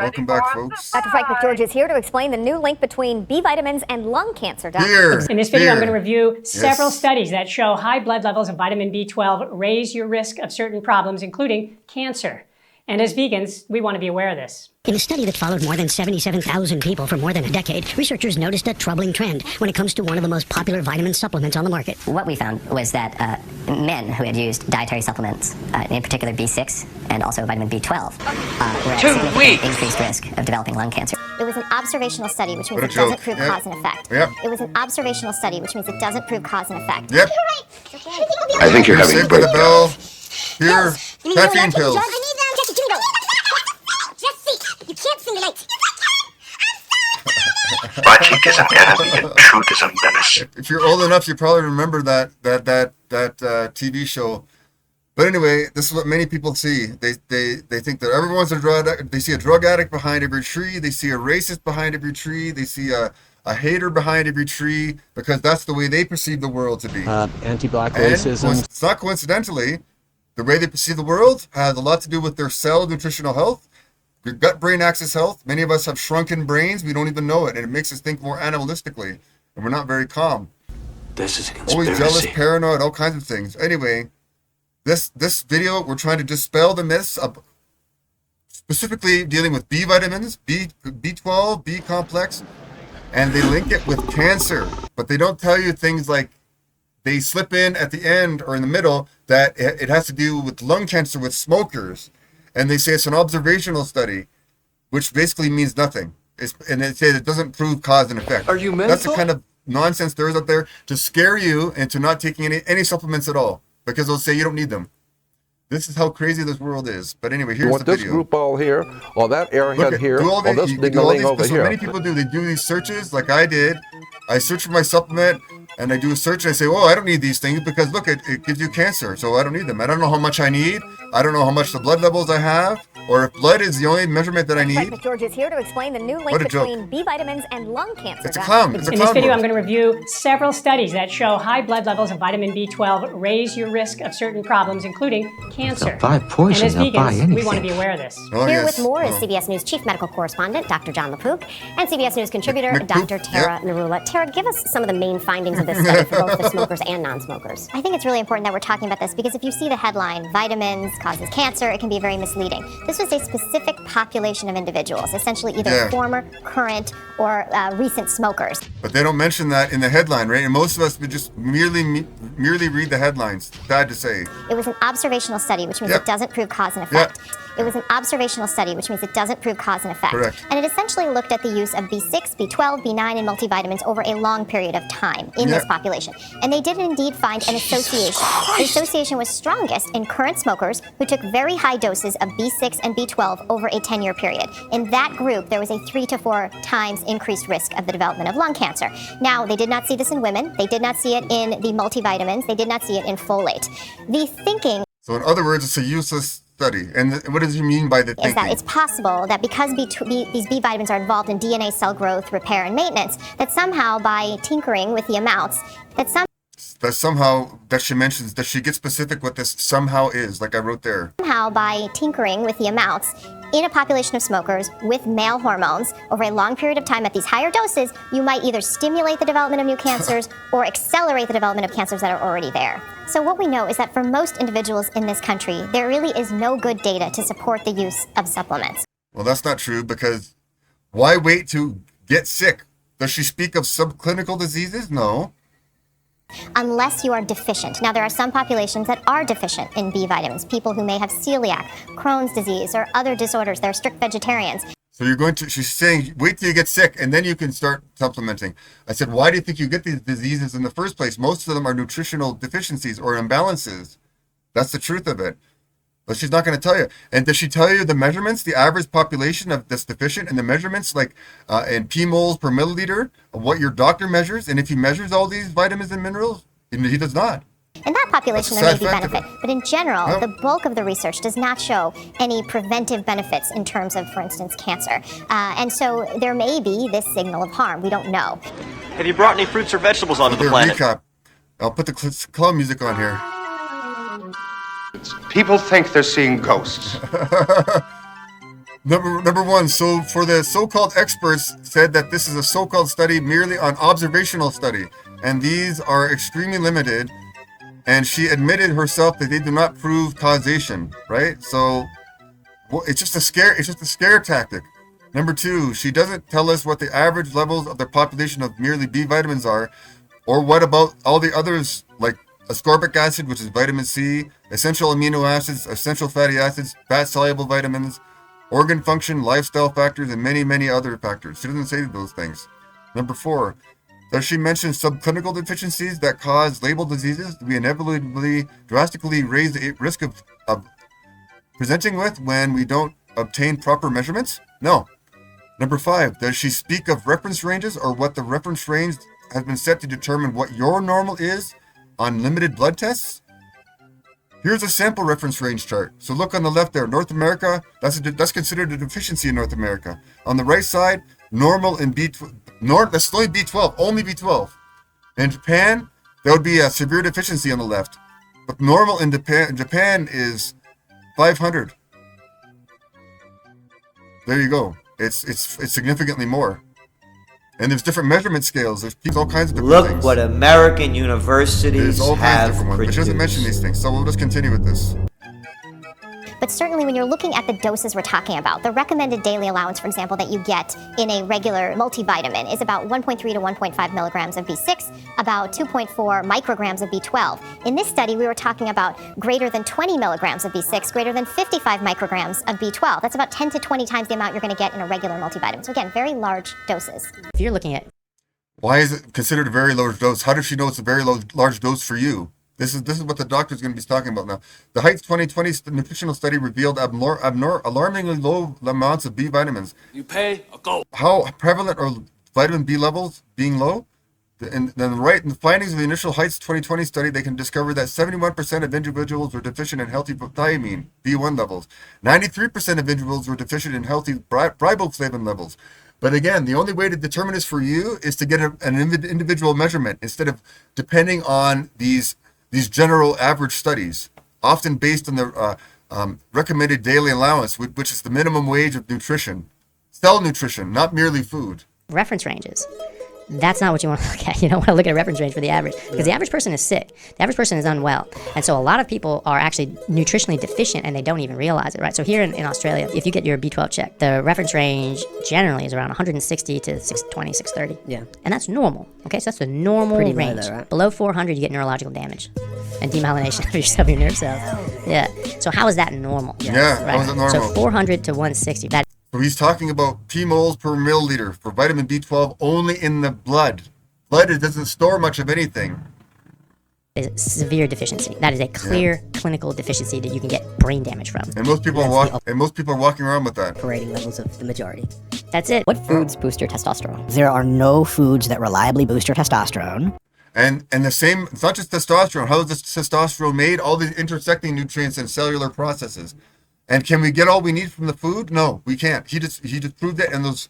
Welcome back, folks. Dr. Frank McGeorge is here to explain the new link between B vitamins and lung cancer. In this video, I'm going to review several studies that show high blood levels of vitamin B12 raise your risk of certain problems, including cancer. And as vegans, we want to be aware of this. In a study that followed more than 77,000 people for more than a decade, researchers noticed a troubling trend when it comes to one of the most popular vitamin supplements on the market. What we found was that men who had used dietary supplements, in particular B6 and also vitamin B12, were at significantly increased risk of developing lung cancer. It was an observational study, which means it doesn't prove cause and effect. It was an observational study, which means it doesn't prove cause and effect. Yep. I think you're having a breakdown. Here, caffeine pills. Logic isn't enemy and truth isn't menace. If you're old enough, you probably remember that TV show. But anyway, this is what many people see. They think that everyone's a drug addict. They see a drug addict behind every tree. They see a racist behind every tree. They see a hater behind every tree, because that's the way they perceive the world to be. Anti-black racism. It's not coincidentally, the way they perceive the world has a lot to do with their cell nutritional health, your gut-brain axis health. Many of us have shrunken brains. We don't even know it, and it makes us think more animalistically, and we're not very calm. This is a conspiracy. Always jealous, paranoid, all kinds of things. Anyway, this video, we're trying to dispel the myths of specifically dealing with B vitamins, B12, B complex, and they link it with cancer. But they don't tell you things like, they slip in at the end or in the middle that it has to do with lung cancer with smokers. And they say it's an observational study, which basically means nothing. And they say it doesn't prove cause and effect. Are you mental? That's the kind of nonsense there is out there to scare you into not taking any supplements at all, because they'll say you don't need them. This is how crazy this world is. But anyway, here's the video. This group all here, or that airhead here, or this ding-a-ling over here. Many people do. They do these searches like I did. I search for my supplement, and I do a search, and I say, oh, I don't need these things because, look, it gives you cancer, so I don't need them. I don't know how much I need. I don't know how much the blood levels I have, or if blood is the only measurement that I need. Frank McGeorge is here to explain the new link between B vitamins and lung cancer. It's a clown. It's a clown. In this video, I'm going to review several studies that show high blood levels of vitamin B12 raise your risk of certain problems, including cancer. And as vegans, we want to be aware of this. Here with more is CBS News Chief Medical Correspondent, Dr. John LaPook, and CBS News contributor, Dr. Tara Narula. Tara, give us some of the main findings of this study for both the smokers and non-smokers. I think it's really important that we're talking about this because if you see the headline, vitamins causes cancer, it can be very misleading. This was a specific population of individuals, essentially either former, current, or recent smokers. But they don't mention that in the headline, right? And most of us would just merely read the headlines. Sad to say. It was an observational study, which means it doesn't prove cause and effect. It was an observational study, which means it doesn't prove cause and effect. Correct. And it essentially looked at the use of B6, B12, B9, and multivitamins over a long period of time in this population. And they did indeed find an association. The association was strongest in current smokers who took very high doses of B6 and B12 over a 10-year period. In that group, there was a 3 to 4 times increased risk of the development of lung cancer. Now, they did not see this in women. They did not see it in the multivitamins. They did not see it in folate. The thinking... So in other words, it's a useless study. And what does he mean by the thinking? Is that it's possible that because these B vitamins are involved in DNA cell growth, repair, and maintenance, that somehow by tinkering with the amounts, that she mentions, that she gets specific what this somehow is, like I wrote there. Somehow by tinkering with the amounts in a population of smokers with male hormones over a long period of time at these higher doses, you might either stimulate the development of new cancers or accelerate the development of cancers that are already there. So what we know is that for most individuals in this country, there really is no good data to support the use of supplements. Well, that's not true, because why wait to get sick? Does she speak of subclinical diseases? No. Unless you are deficient. Now, there are some populations that are deficient in B vitamins, people who may have celiac, Crohn's disease, or other disorders. They're strict vegetarians. So she's saying, wait till you get sick, and then you can start supplementing. I said, why do you think you get these diseases in the first place? Most of them are nutritional deficiencies or imbalances. That's the truth of it. But she's not going to tell you. And does she tell you the measurements, the average population of this deficient, and the measurements like in p moles per milliliter of what your doctor measures? And if he measures all these vitamins and minerals, he does not. In that population, there may be benefit. But in general, the bulk of the research does not show any preventive benefits in terms of, for instance, cancer. And so there may be this signal of harm. We don't know. Have you brought any fruits or vegetables onto the planet? Recap. I'll put the clown music on here. People think they're seeing ghosts. Number one, so for the so-called experts said that this is a so-called study merely on observational study, and these are extremely limited, and she admitted herself that they do not prove causation, right? So it's just a scare tactic. Number two, she doesn't tell us what the average levels of the population of merely B vitamins are, or what about all the others like ascorbic acid, which is vitamin C, essential amino acids, essential fatty acids, fat-soluble vitamins, organ function, lifestyle factors, and many, many other factors. She doesn't say those things. Number four, does she mention subclinical deficiencies that cause label diseases we inevitably drastically raise the risk of presenting with when we don't obtain proper measurements? No. Number five, does she speak of reference ranges or what the reference range has been set to determine what your normal is on limited blood tests? Here's a sample reference range chart. So look on the left there, North America, that's considered a deficiency in North America. On the right side, normal in that's only B12, only B12. In Japan, that would be a severe deficiency on the left. But normal in Japan is 500. There you go. It's significantly more. And there's different measurement scales. There's all kinds of different things. Look what American universities have produced. But she doesn't mention these things, so we'll just continue with this. But certainly when you're looking at the doses we're talking about, the recommended daily allowance, for example, that you get in a regular multivitamin is about 1.3 to 1.5 milligrams of B6, about 2.4 micrograms of B12. In this study, we were talking about greater than 20 milligrams of B6, greater than 55 micrograms of B12. That's about 10 to 20 times the amount you're going to get in a regular multivitamin. So again, very large doses. If you're looking at... Why is it considered a very large dose? How does she know it's a very large dose for you? This is what the doctor's going to be talking about now. The Heights 2020 nutritional study revealed alarmingly low amounts of B vitamins. You pay or go. How prevalent are vitamin B levels being low? And then in the findings of the initial Heights 2020 study, they can discover that 71% of individuals were deficient in healthy thiamine, B1 levels. 93% of individuals were deficient in healthy riboflavin levels. But again, the only way to determine this for you is to get an individual measurement instead of depending on these general average studies, often based on the recommended daily allowance, which is the minimum wage of nutrition, cell nutrition, not merely food. Reference ranges. That's not what you want to look at. You don't want to look at a reference range for the average, because the average person is sick. The average person is unwell. And so a lot of people are actually nutritionally deficient and they don't even realize it, right? So here in Australia, if you get your B12 check, the reference range generally is around 160 to 620, 630. Yeah. And that's normal, okay? So that's the normal Pretty range. low though, right? Below 400, you get neurological damage and demyelination of your nerve cells. Yeah. So how is that normal? Yeah, right? how is it normal? So 400 to 160, that. So he's talking about P moles per milliliter for vitamin B12 only in the blood. Blood, it doesn't store much of anything. Is a severe deficiency. That is a clear clinical deficiency that you can get brain damage from. And most people are walking around with that. Operating levels of the majority. That's it. What foods boost your testosterone? There are no foods that reliably boost your testosterone. And the same, it's not just testosterone. How is this testosterone made? All the intersecting nutrients and cellular processes. And can we get all we need from the food? No, we can't. He just proved it, and those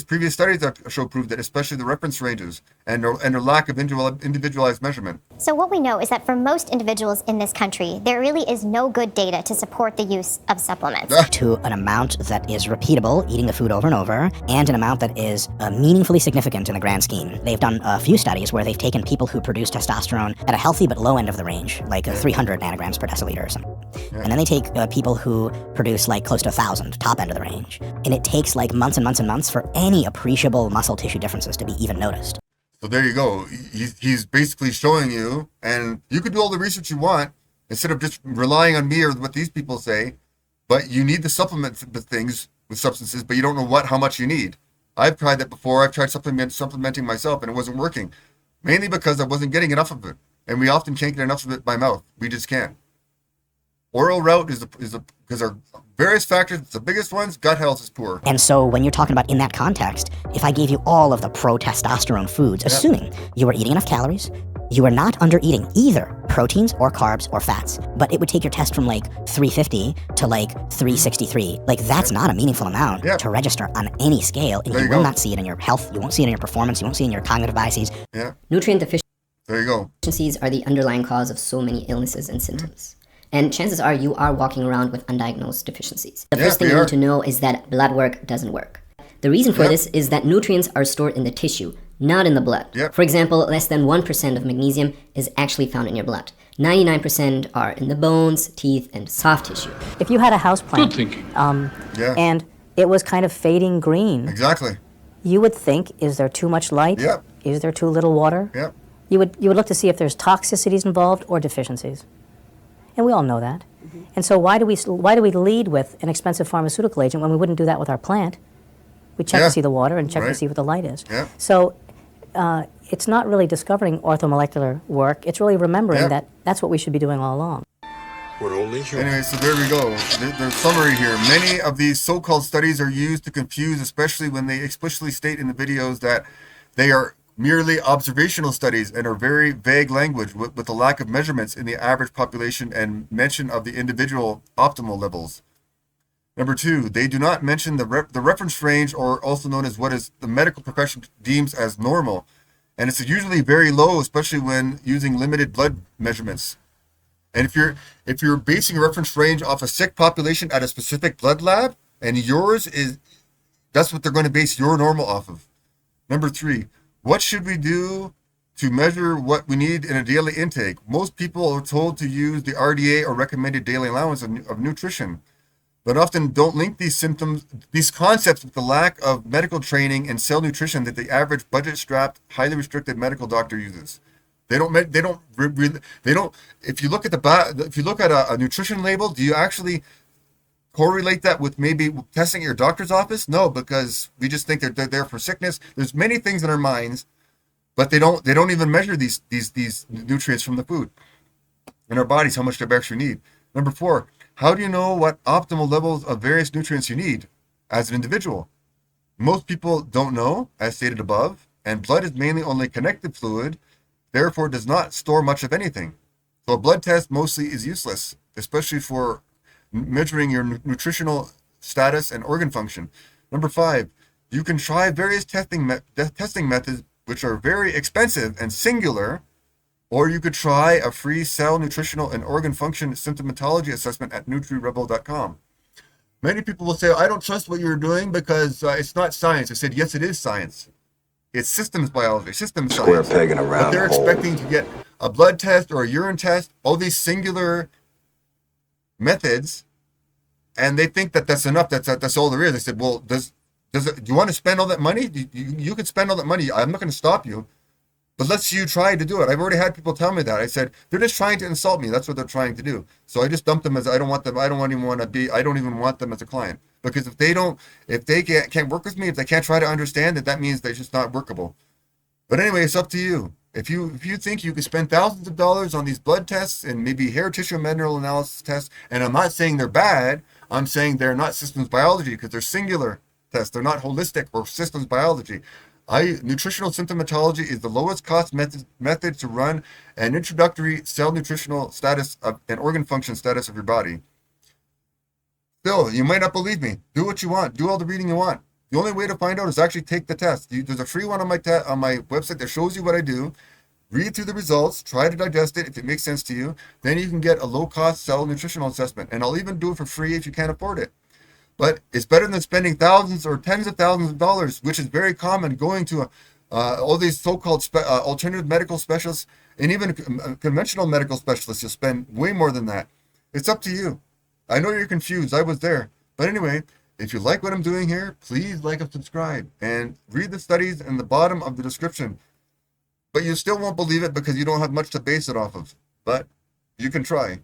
previous studies that proved it, especially the reference ranges and their lack of individualized measurement. So what we know is that for most individuals in this country, there really is no good data to support the use of supplements. To an amount that is repeatable, eating the food over and over, and an amount that is meaningfully significant in the grand scheme. They've done a few studies where they've taken people who produce testosterone at a healthy but low end of the range, like 300 nanograms per deciliter or something. Yeah. And then they take people who produce like close to 1,000, top end of the range. And it takes like months and months and months for any appreciable muscle tissue differences to be even noticed. So there you go. He's basically showing you, and you can do all the research you want instead of just relying on me or what these people say, but you need to supplement the things with substances, but you don't know how much you need. I've tried that before. I've tried supplementing myself, and it wasn't working, mainly because I wasn't getting enough of it. And we often can't get enough of it by mouth. We just can't. Oral route is because there are various factors. The biggest ones, gut health is poor. And so when you're talking about in that context, if I gave you all of the pro-testosterone foods, assuming you were eating enough calories, you were not under-eating either proteins or carbs or fats, but it would take your test from like 350 to like 363. Like that's not a meaningful amount to register on any scale, and you will not see it in your health, you won't see it in your performance, you won't see it in your cognitive biases. Nutrient deficiencies There you go. are the underlying cause of so many illnesses and symptoms. And chances are you are walking around with undiagnosed deficiencies. The first thing you need to know is that blood work doesn't work. The reason for this is that nutrients are stored in the tissue, not in the blood. For example, less than 1% of magnesium is actually found in your blood. 99% are in the bones, teeth, and soft tissue. If you had a house plant, and it was kind of fading green, you would think, is there too much light? Is there too little water? You would look to see if there's toxicities involved or deficiencies. And we all know that. And so why do we lead with an expensive pharmaceutical agent when we wouldn't do that with our plant? We check to see the water and check to see what the light is. So it's not really discovering orthomolecular work. It's really remembering that that's what we should be doing all along. Anyway, so there we go. The summary here. Many of these so-called studies are used to confuse, especially when they explicitly state in the videos that they are merely observational studies and are very vague language with a lack of measurements in the average population and mention of the individual optimal levels. Number 2, they do not mention the reference range, or also known as what is the medical profession deems as normal. And it's usually very low, especially when using limited blood measurements. And if you're basing a reference range off a sick population at a specific blood lab, and yours is, that's what they're going to base your normal off of. Number 3, what should we do to measure what we need in a daily intake? Most people are told to use the RDA, or recommended daily allowance of nutrition, but often don't link these concepts with the lack of medical training in cell nutrition that the average budget-strapped, highly restricted medical doctor uses. They don't. If you look at a nutrition label, do you actually correlate that with maybe testing at your doctor's office? No, because we just think they're there for sickness. There's many things in our minds, but they don't even measure these nutrients from the food in our bodies, how much they actually need. Number 4, how do you know what optimal levels of various nutrients you need as an individual? Most people don't know, as stated above, and blood is mainly only connective fluid, therefore does not store much of anything. So a blood test mostly is useless, especially for measuring your nutritional status and organ function. Number 5, you can try various testing methods which are very expensive and singular, or you could try a free cell nutritional and organ function symptomatology assessment at NutriRebel.com. Many people will say, I don't trust what you're doing because it's not science. I said, yes, it is science. It's systems biology, systems Square science. peg in a round But they're expecting to get a blood test or a urine test, all these singular methods, and they think that that's enough. That's all there is. I said, well, do you want to spend all that money? You can spend all that money. I'm not going to stop you, but let's you try to do it. I've already had people tell me that. I said, they're just trying to insult me. That's what they're trying to do. So I just dumped them as I don't even want them as a client, because if they can't work with me, if they can't try to understand it, that means they're just not workable. But anyway, it's up to you. If you think you could spend thousands of dollars on these blood tests and maybe hair tissue mineral analysis tests, and I'm not saying they're bad, I'm saying they're not systems biology because they're singular tests. They're not holistic or systems biology. Nutritional symptomatology is the lowest cost method to run an introductory cell nutritional status and organ function status of your body. Still, you might not believe me. Do what you want. Do all the reading you want. The only way to find out is actually take the test. There's a free one on my website that shows you what I do. Read through the results, try to digest it if it makes sense to you. Then you can get a low-cost cell nutritional assessment. And I'll even do it for free if you can't afford it. But it's better than spending thousands or tens of thousands of dollars, which is very common, going to all these so-called alternative medical specialists, and even conventional medical specialists. You'll spend way more than that. It's up to you. I know you're confused. I was there. But anyway, if you like what I'm doing here, please like and subscribe. And read the studies in the bottom of the description. But you still won't believe it because you don't have much to base it off of. But you can try.